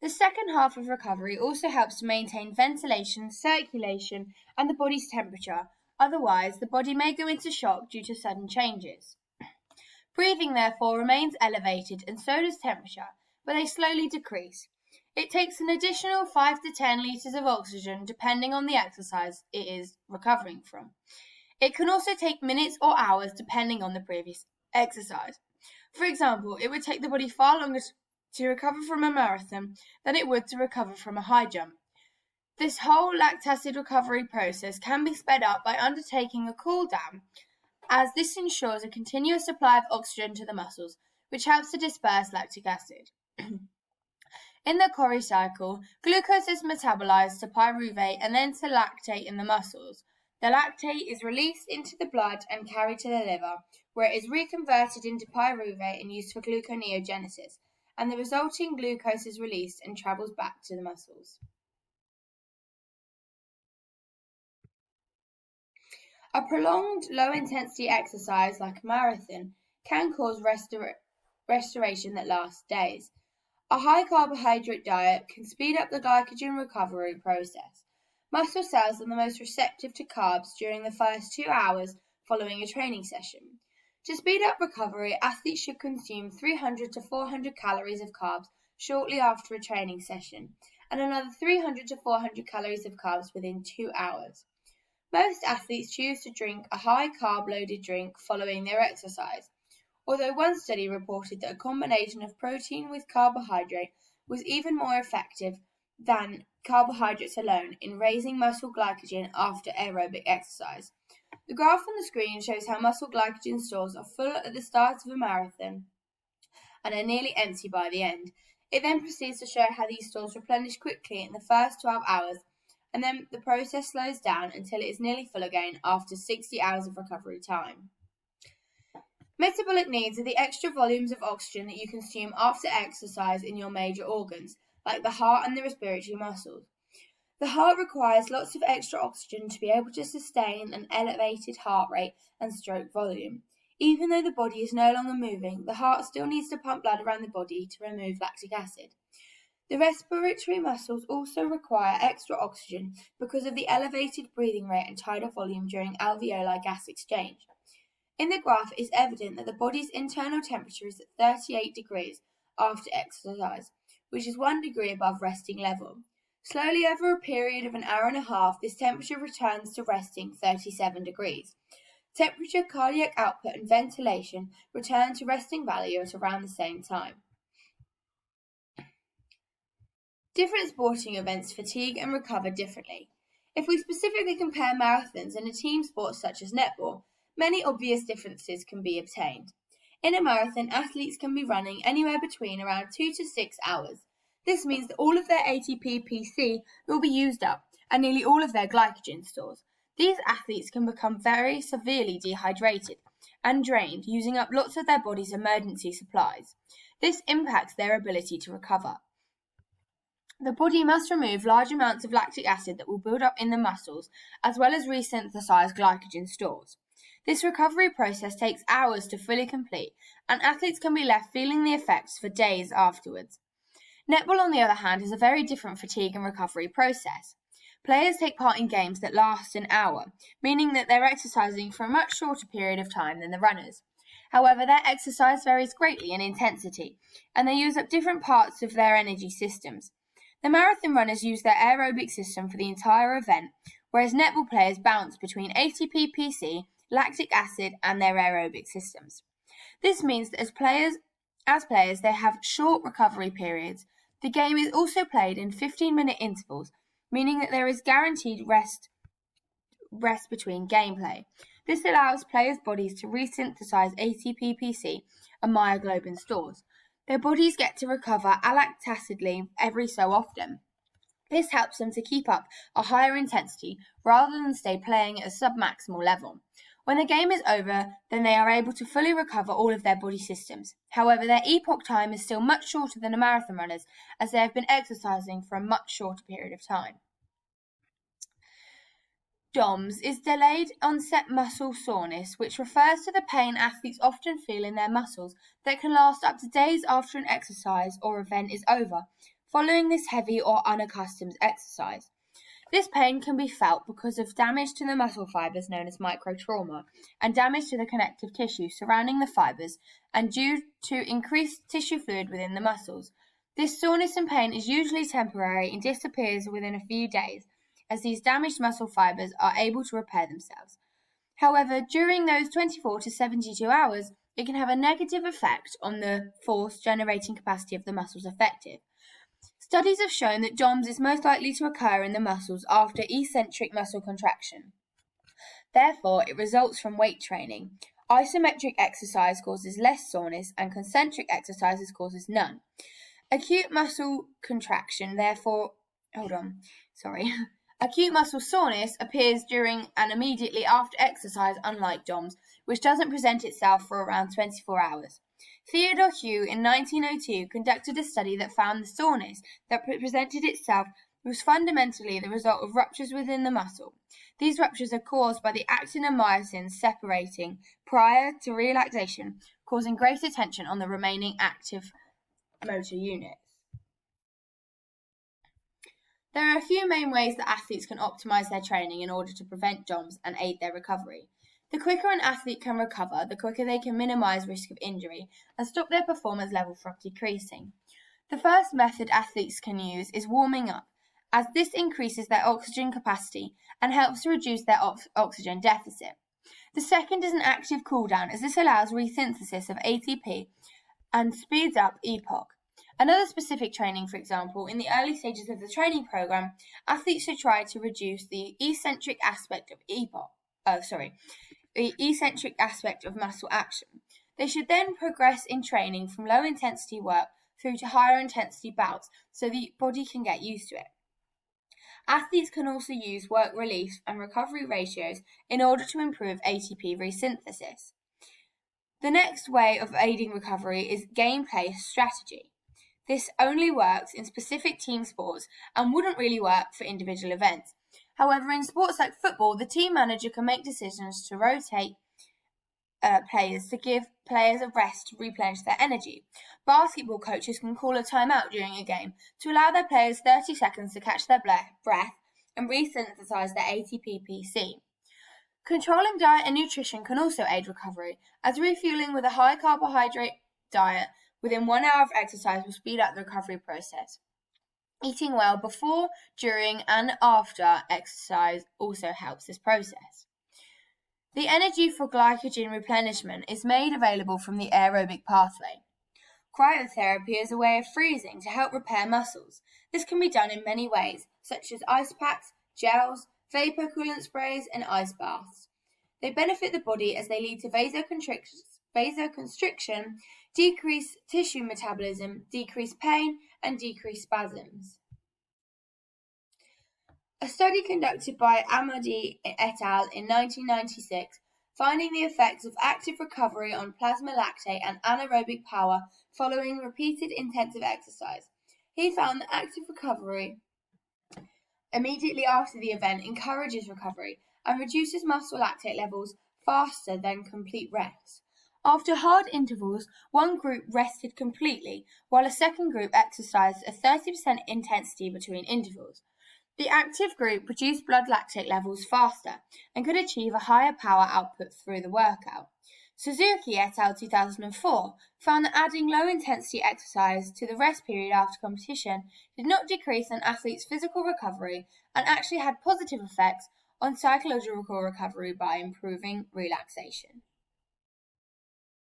The second half of recovery also helps to maintain ventilation, circulation, and the body's temperature. Otherwise, the body may go into shock due to sudden changes. Breathing, therefore, remains elevated, and so does temperature, but they slowly decrease. It takes an additional 5 to 10 litres of oxygen depending on the exercise it is recovering from. It can also take minutes or hours depending on the previous exercise. For example, it would take the body far longer to recover from a marathon than it would to recover from a high jump. This whole lactic acid recovery process can be sped up by undertaking a cool down, as this ensures a continuous supply of oxygen to the muscles, which helps to disperse lactic acid. In the Cori cycle, glucose is metabolized to pyruvate and then to lactate in the muscles. The lactate is released into the blood and carried to the liver, where it is reconverted into pyruvate and used for gluconeogenesis, and the resulting glucose is released and travels back to the muscles. A prolonged low-intensity exercise like a marathon can cause restoration that lasts days. A high-carbohydrate diet can speed up the glycogen recovery process. Muscle cells are the most receptive to carbs during the first 2 hours following a training session. To speed up recovery, athletes should consume 300 to 400 calories of carbs shortly after a training session, and another 300 to 400 calories of carbs within 2 hours. Most athletes choose to drink a high-carb-loaded drink following their exercise, although one study reported that a combination of protein with carbohydrate was even more effective than carbohydrates alone in raising muscle glycogen after aerobic exercise. The graph on the screen shows how muscle glycogen stores are full at the start of a marathon and are nearly empty by the end. It then proceeds to show how these stores replenish quickly in the first 12 hours, and then the process slows down until it is nearly full again after 60 hours of recovery time. Metabolic needs are the extra volumes of oxygen that you consume after exercise in your major organs, like the heart and the respiratory muscles. The heart requires lots of extra oxygen to be able to sustain an elevated heart rate and stroke volume. Even though the body is no longer moving, the heart still needs to pump blood around the body to remove lactic acid. The respiratory muscles also require extra oxygen because of the elevated breathing rate and tidal volume during alveolar gas exchange. In the graph, it is evident that the body's internal temperature is at 38 degrees after exercise, which is 1 degree above resting level. Slowly, over a period of an hour and a half, this temperature returns to resting 37 degrees. Temperature, cardiac output, and ventilation return to resting value at around the same time. Different sporting events fatigue and recover differently. If we specifically compare marathons and a team sport such as netball, many obvious differences can be obtained. In a marathon, athletes can be running anywhere between around 2 to 6 hours. This means that all of their ATP-PC will be used up, and nearly all of their glycogen stores. These athletes can become very severely dehydrated and drained, using up lots of their body's emergency supplies. This impacts their ability to recover. The body must remove large amounts of lactic acid that will build up in the muscles, as well as resynthesize glycogen stores. This recovery process takes hours to fully complete, and athletes can be left feeling the effects for days afterwards. Netball, on the other hand, is a very different fatigue and recovery process. Players take part in games that last an hour, meaning that they're exercising for a much shorter period of time than the runners. However, their exercise varies greatly in intensity, and they use up different parts of their energy systems. The marathon runners use their aerobic system for the entire event, whereas netball players bounce between ATP-PC, lactic acid, and their aerobic systems. This means that as players, they have short recovery periods. The game is also played in 15-minute intervals, meaning that there is guaranteed rest between gameplay. This allows players' bodies to resynthesize ATP-PC and myoglobin stores. Their bodies get to recover alactacidly every so often. This helps them to keep up a higher intensity rather than stay playing at a submaximal level. When the game is over, then they are able to fully recover all of their body systems. However, their epoch time is still much shorter than a marathon runner's, as they have been exercising for a much shorter period of time. DOMS is delayed onset muscle soreness, which refers to the pain athletes often feel in their muscles that can last up to days after an exercise or event is over. following this heavy or unaccustomed exercise. This pain can be felt because of damage to the muscle fibers known as microtrauma and damage to the connective tissue surrounding the fibers and due to increased tissue fluid within the muscles. This soreness and pain is usually temporary and disappears within a few days as these damaged muscle fibers are able to repair themselves. However, during those 24 to 72 hours, it can have a negative effect on the force generating capacity of the muscles affected. Studies have shown that DOMS is most likely to occur in the muscles after eccentric muscle contraction. Therefore, it results from weight training. Isometric exercise causes less soreness and concentric exercises causes none. Acute muscle soreness appears during and immediately after exercise, unlike DOMS, which doesn't present itself for around 24 hours. Theodore Hugh in 1902 conducted a study that found the soreness that presented itself was fundamentally the result of ruptures within the muscle. These ruptures are caused by the actin and myosin separating prior to relaxation, causing greater tension on the remaining active motor units. There are a few main ways that athletes can optimize their training in order to prevent DOMS and aid their recovery. The quicker an athlete can recover, the quicker they can minimize risk of injury and stop their performance level from decreasing. The first method athletes can use is warming up, as this increases their oxygen capacity and helps to reduce their oxygen deficit. The second is an active cooldown, as this allows resynthesis of ATP and speeds up EPOC. Another specific training, for example, in the early stages of the training program, athletes should try to reduce the eccentric aspect of muscle action. They should then progress in training from low intensity work through to higher intensity bouts so the body can get used to it. Athletes can also use work release and recovery ratios in order to improve ATP resynthesis. The next way of aiding recovery is gameplay strategy. This only works in specific team sports and wouldn't really work for individual events. However, in sports like football, the team manager can make decisions to rotate players to give players a rest to replenish their energy. Basketball coaches can call a timeout during a game to allow their players 30 seconds to catch their breath and resynthesize their ATP-PC. Controlling diet and nutrition can also aid recovery, as refueling with a high carbohydrate diet within 1 hour of exercise will speed up the recovery process. Eating well before, during, and after exercise also helps this process. The energy for glycogen replenishment is made available from the aerobic pathway. Cryotherapy is a way of freezing to help repair muscles. This can be done in many ways, such as ice packs, gels, vapor coolant sprays, and ice baths. They benefit the body as they lead to vasoconstriction, decrease tissue metabolism, decrease pain, and decrease spasms. A study conducted by Amadi et al. In 1996, finding the effects of active recovery on plasma lactate and anaerobic power following repeated intensive exercise. He found that active recovery immediately after the event encourages recovery and reduces muscle lactate levels faster than complete rest. After hard intervals, one group rested completely, while a second group exercised at 30% intensity between intervals. The active group produced blood lactate levels faster and could achieve a higher power output through the workout. Suzuki et al. 2004 found that adding low-intensity exercise to the rest period after competition did not decrease an athlete's physical recovery and actually had positive effects on psychological recovery by improving relaxation.